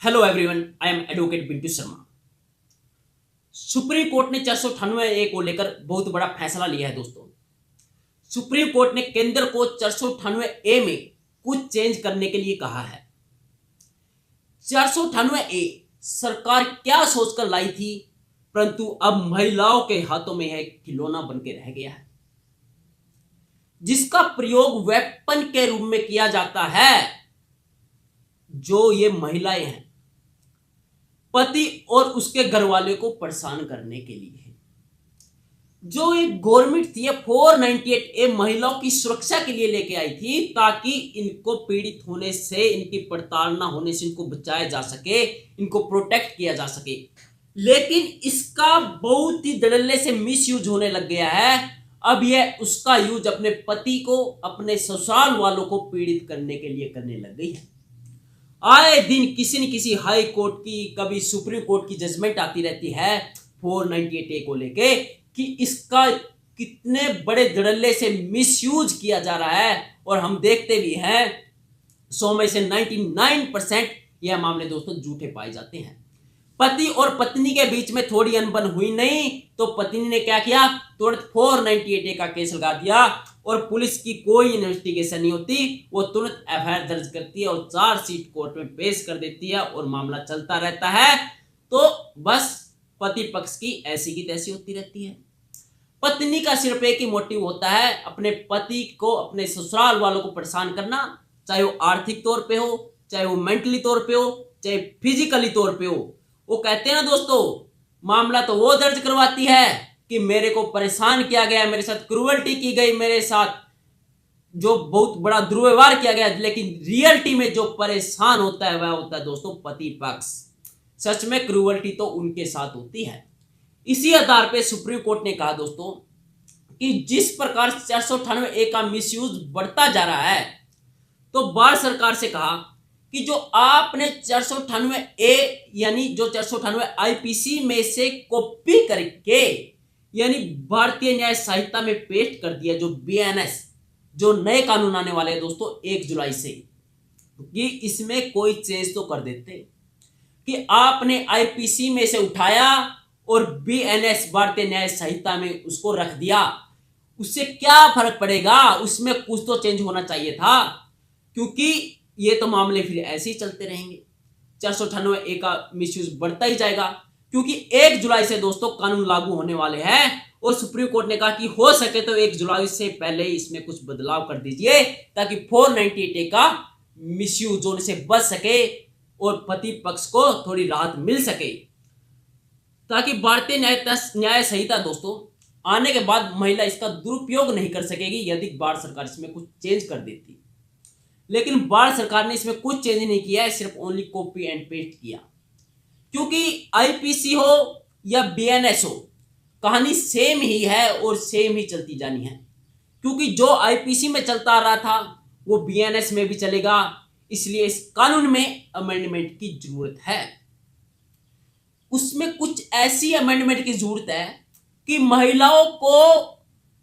Hello everyone, I am advocate Bintu Sharma. Supreme court ने 498 ए को लेकर बहुत बड़ा फैसला लिया है दोस्तों। सुप्रीम कोर्ट ने केंद्र को 498 ए में कुछ चेंज करने के लिए कहा है। 498 ए सरकार क्या सोचकर लाई थी, परंतु अब महिलाओं के हाथों में है खिलौना बन के रह गया है, जिसका प्रयोग वेपन के रूप में किया जाता है। जो ये महिलाएं हैं, पति और उसके घर वाले को परेशान करने के लिए है। जो एक गवर्नमेंट थी 498 ए महिलाओं की सुरक्षा के लिए लेके आई थी, ताकि इनको पीड़ित होने से, इनकी प्रताड़ना होने से इनको बचाया जा सके, इनको प्रोटेक्ट किया जा सके। लेकिन इसका बहुत ही धड़ल्ले से मिस यूज होने लग गया है। अब यह उसका यूज अपने पति को, अपने ससुराल वालों को पीड़ित करने के लिए करने लग गई है। आए दिन किसी न किसी हाई कोर्ट की, कभी सुप्रीम कोर्ट की जजमेंट आती रहती है 498 ए को लेके कि इसका कितने बड़े धड़ल्ले से मिसयूज किया जा रहा है। और हम देखते भी हैं 100 में से 99% यह मामले दोस्तों झूठे पाए जाते हैं। पति और पत्नी के बीच में थोड़ी अनबन हुई नहीं तो पत्नी ने क्या किया, तुरंत 498 ए का केस लगा दिया और पुलिस की कोई इन्वेस्टिगेशन नहीं होती, वो तुरंत एफआईआर दर्ज करती है और चार्जशीट कोर्ट में पेश कर देती है और मामला चलता रहता है। तो बस पति पक्ष की ऐसी की तैसी होती रहती है। पत्नी का सिर्फ एक ही मोटिव होता है, अपने पति को, अपने ससुराल वालों को परेशान करना, चाहे वो आर्थिक तौर पे हो, चाहे वो मेंटली तौर पे हो, चाहे फिजिकली तौर पे हो। वो कहते हैं ना दोस्तों, मामला तो वो दर्ज करवाती है कि मेरे को परेशान किया गया, मेरे साथ क्रूअल्टी की गई, मेरे साथ जो बहुत बड़ा दुर्व्यवहार किया गया, लेकिन रियलिटी में जो परेशान होता है वह होता है दोस्तों पति पक्ष। सच में क्रूअल्टी तो उनके साथ होती है। इसी आधार पे सुप्रीम कोर्ट ने कहा दोस्तों कि जिस प्रकार 498 ए का मिसयूज बढ़ता जा रहा है, तो भारत सरकार से कहा कि जो आपने 498 ए यानी जो 498 आईपीसी में से कॉपी करके यानी भारतीय न्याय संहिता में पेस्ट कर दिया, जो बीएनएस, जो नए कानून आने वाले हैं दोस्तों 1 जुलाई से, कि इसमें कोई चेंज तो कर देते कि आपने आईपीसी में से उठाया और बीएनएस भारतीय न्याय संहिता में उसको रख दिया। उससे क्या फर्क पड़ेगा, उसमें कुछ तो चेंज होना चाहिए था, क्योंकि ये तो मामले फिर ऐसे ही चलते रहेंगे। 498 ए का मिसयूज बढ़ता ही जाएगा, क्योंकि 1 जुलाई से दोस्तों कानून लागू होने वाले हैं और सुप्रीम कोर्ट ने कहा कि हो सके तो 1 जुलाई से पहले इसमें कुछ बदलाव कर दीजिए, ताकि 498 ए का मिसयूज होने से बच सके और पति पक्ष को थोड़ी राहत मिल सके, ताकि भारतीय न्याय संहिता दोस्तों आने के बाद महिला इसका दुरुपयोग नहीं कर सकेगी यदि भारत सरकार इसमें कुछ चेंज कर देती। लेकिन भारत सरकार ने इसमें कुछ चेंज नहीं किया है, सिर्फ ओनली कॉपी एंड पेस्ट किया। क्योंकि आईपीसी हो या बीएनएस हो, कहानी सेम ही है और सेम ही चलती जानी है। क्योंकि जो आईपीसी में चलता आ रहा था वो बीएनएस में भी चलेगा, इसलिए इस कानून में अमेंडमेंट की जरूरत है। उसमें कुछ ऐसी अमेंडमेंट की जरूरत है कि महिलाओं को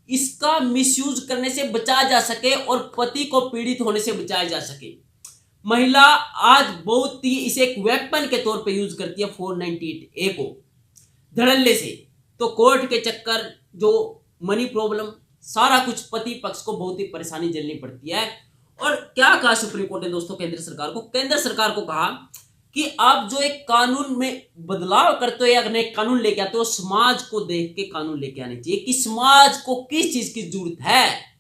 इसका मिसयूज करने से बचाया जा सके और पति को पीड़ित होने से बचाया जा सके। महिला आज बहुत ही इसे एक वेपन के तौर पे यूज करती है 498 ए को धड़ल्ले से। तो कोर्ट के चक्कर, जो मनी प्रॉब्लम, सारा कुछ पति पक्ष को बहुत ही परेशानी झेलनी पड़ती है। और क्या कहा सुप्रीम कोर्ट ने दोस्तों केंद्र सरकार को? केंद्र सरकार को कहा कि आप जो एक कानून में बदलाव करते हो या नए कानून लेके आते हो, समाज को देख के कानून लेके आने चाहिए कि समाज को किस चीज की जरूरत है,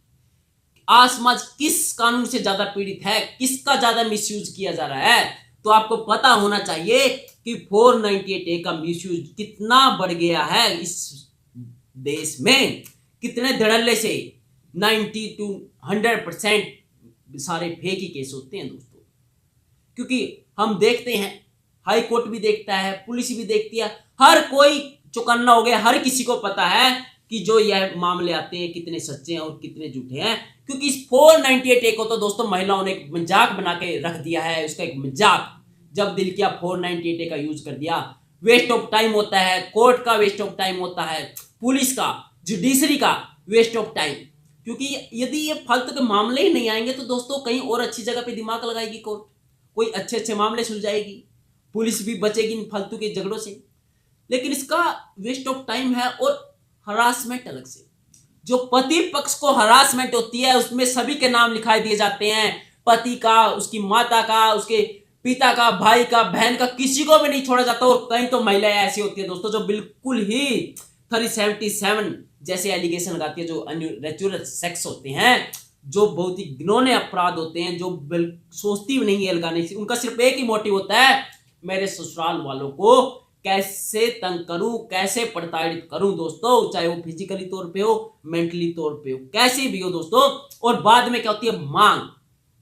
आज समाज किस कानून से ज्यादा पीड़ित है, किसका ज्यादा मिसयूज किया जा रहा है। तो आपको पता होना चाहिए कि 498 ए का मिसयूज कितना बढ़ गया है इस देश में, कितने धड़ल्ले से 90 to 100% सारे फेक ही केस होते हैं दोस्तों। क्योंकि हम देखते हैं, हाई कोर्ट भी देखता है, पुलिस भी देखती है, हर कोई चौकन्ना हो गया, हर किसी को पता है कि जो यह मामले आते हैं कितने सच्चे हैं और कितने झूठे हैं। क्योंकि इस 498 ए को तो दोस्तों महिलाओं ने एक मजाक बना के रख दिया है, उसका एक मजाक। जब दिल किया 498 ए का यूज कर दिया। वेस्ट ऑफ टाइम होता है, कोर्ट का वेस्ट ऑफ टाइम होता है, पुलिस का, जुडिशरी का वेस्ट ऑफ टाइम। क्योंकि यदि ये फालतू के मामले ही नहीं आएंगे तो दोस्तों कहीं और अच्छी जगह पे दिमाग लगाएगी कोर्ट, कोई अच्छे अच्छे मामले सुलझाएगी। पुलिस भी बचेगी इन फालतू के झगड़ों से। लेकिन इसका वेस्ट ऑफ टाइम है। और हरासमेंट अलग से, जो पति पक्ष को हरासमेंट होती है उसमें सभी के नाम लिखाए दिए जाते हैं, पति का, उसकी माता का, उसके पिता का, भाई का, बहन का, किसी को भी नहीं छोड़ा जाता। और कहीं तो महिलाएं ऐसी होती है दोस्तों जो बिल्कुल ही 377 जैसे एलिगेशन लगाती है, जो अननेचुरल सेक्स होते हैं, जो बहुत ही घिनौने अपराध होते हैं, जो सोचती भी नहीं है लगाने से। उनका सिर्फ एक ही मोटिव होता है, मेरे ससुराल वालों को कैसे तंग करूं, कैसे प्रताड़ित करूं दोस्तों, चाहे वो फिजिकली तौर पे हो, मेंटली तौर पे हो, कैसे भी हो दोस्तों। और बाद में क्या होती है, मांग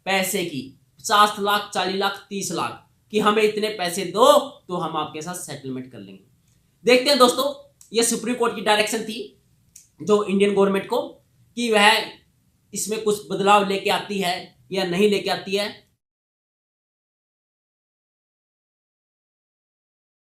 पैसे की, 50 लाख, 40 लाख, 30 लाख, कि हमें इतने पैसे दो तो हम आपके साथ सेटलमेंट कर लेंगे। देखते हैं दोस्तों, ये सुप्रीम कोर्ट की डायरेक्शन थी जो इंडियन गवर्नमेंट को, कि वह इसमें कुछ बदलाव लेके आती है या नहीं लेके आती है।